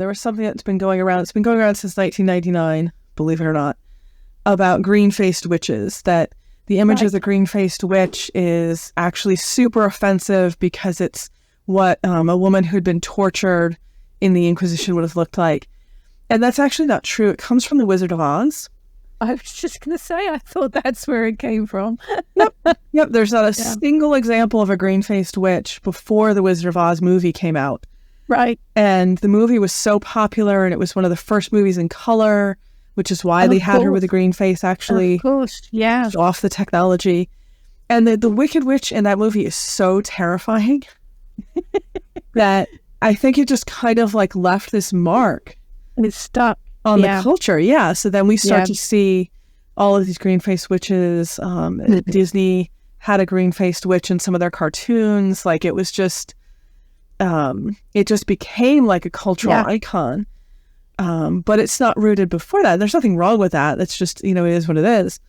There was something that's been going around. It's been going around since 1999, believe it or not, about green-faced witches, that the image of the green-faced witch is actually super offensive because it's what a woman who'd been tortured in the Inquisition would have looked like. And that's actually not true. It comes from The Wizard of Oz. I was just going to say, I thought that's where it came from. Yep. There's not a single example of a green-faced witch before the Wizard of Oz movie came out. Right. And the movie was so popular, and it was one of the first movies in color, which is why they had her with a green face, actually. Of course, yeah. Off the technology. And the Wicked Witch in that movie is so terrifying that I think it just kind of like left this mark. It's stuck. On the culture, yeah. So then we start to see all of these green-faced witches. Disney had a green-faced witch in some of their cartoons. Like, it was just, it just became like a cultural icon. But it's not rooted before that. There's nothing wrong with that. It's just, it is what it is.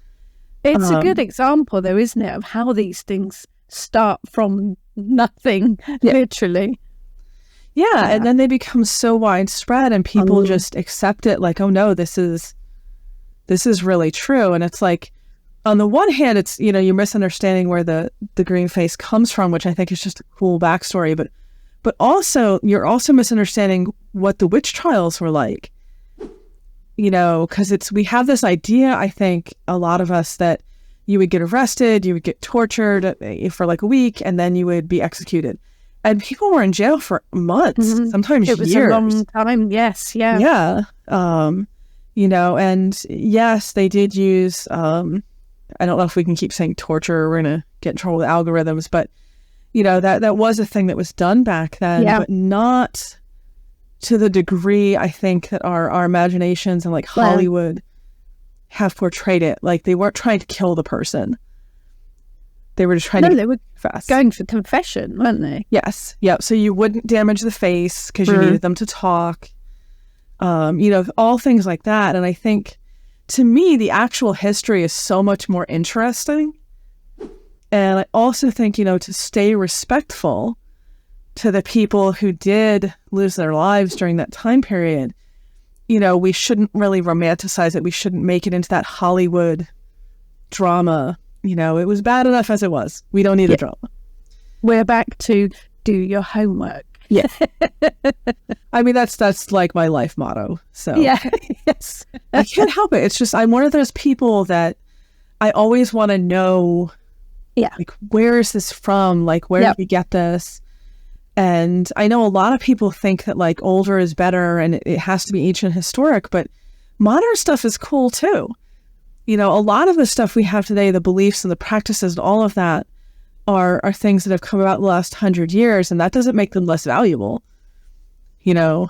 It's a good example, though, isn't it, of how these things start from nothing, literally. Yeah, and then they become so widespread, and people just accept it like, oh no, this is really true. And it's like, on the one hand, it's, you're misunderstanding where the green face comes from, which I think is just a cool backstory, but also you're also misunderstanding what the witch trials were like. Because we have this idea, I think, a lot of us, that you would get arrested, you would get tortured for like a week, and then you would be executed. And people were in jail for months, sometimes years. It was a long time, yes, yeah. Yeah. And yes, they did use, I don't know if we can keep saying torture, we're going to get in trouble with algorithms, but, that was a thing that was done back then, but not to the degree, I think, that our imaginations and like Hollywood have portrayed it. Like, they weren't trying to kill the person. They were just trying to... they were going for confession, weren't they? Yes. Yep. So you wouldn't damage the face because you needed them to talk. All things like that. And I think, to me, the actual history is so much more interesting. And I also think, to stay respectful to the people who did lose their lives during that time period, we shouldn't really romanticize it. We shouldn't make it into that Hollywood drama. It was bad enough as it was. We don't need a drama. We're back to do your homework. Yeah. I mean, that's like my life motto. So yes. I can't help it. It's just, I'm one of those people that I always want to know, like, where is this from? Like, where did we get this? And I know a lot of people think that like older is better and it has to be ancient historic, but modern stuff is cool too. A lot of the stuff we have today, the beliefs and the practices and all of that are things that have come about in the last 100 years, and that doesn't make them less valuable. The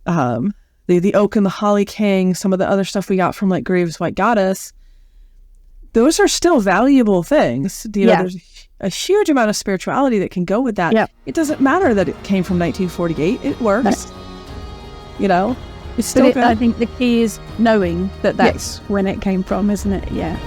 Oak and the Holly King, some of the other stuff we got from like Graves' White Goddess, those are still valuable things. There's a huge amount of spirituality that can go with that. It doesn't matter that it came from 1948. It works. It's still good. I think the key is knowing that that's when it came from, isn't it? Yeah.